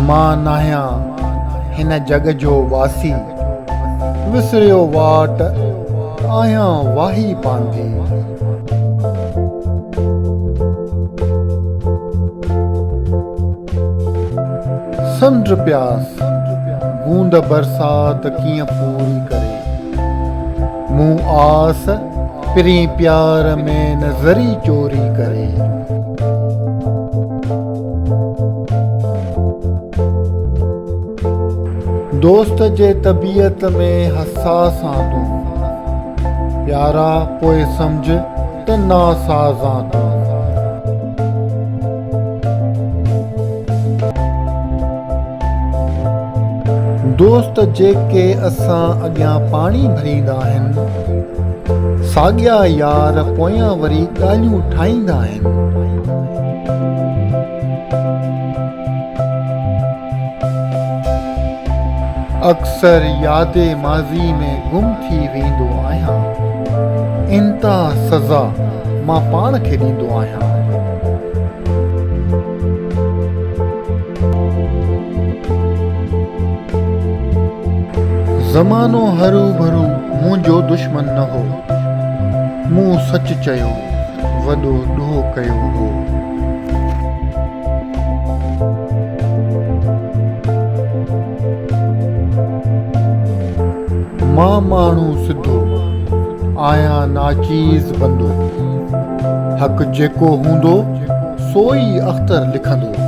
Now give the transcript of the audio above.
मां नाहियां हिन जग जो वासी, विसरियो वाट आहियां वाही पांधी। समुंड प्यास बूंद बरसात कीअं पूरी करे, मूं आस पिरी प्यार में नज़री चोरी करे। दोस्त जे तबीयत में हसास आं तूं, प्यारा पोइ सम्झ त नासाज़ आं तूं। दोस्त जेके असां अॻियां पाणी भरींदा आहिनि, साॻिया यार पोयां वरी ॻाल्हियूं ठाहींदा आहिनि। अक्सर यादे माज़ी में गुम थी वेंदो आहियां, इंता सज़ा मां पाण खे ॾींदो आहियां। ज़मानो हरू भरू मुंहिंजो दुश्मन न हो, मूं सच चयो वॾो ॾोह कयो हो। मां माण्हू सिधो आहियां नाचीज़ बंदो, हक़ जेको हूंदो सोई अख़्तर लिखंदो।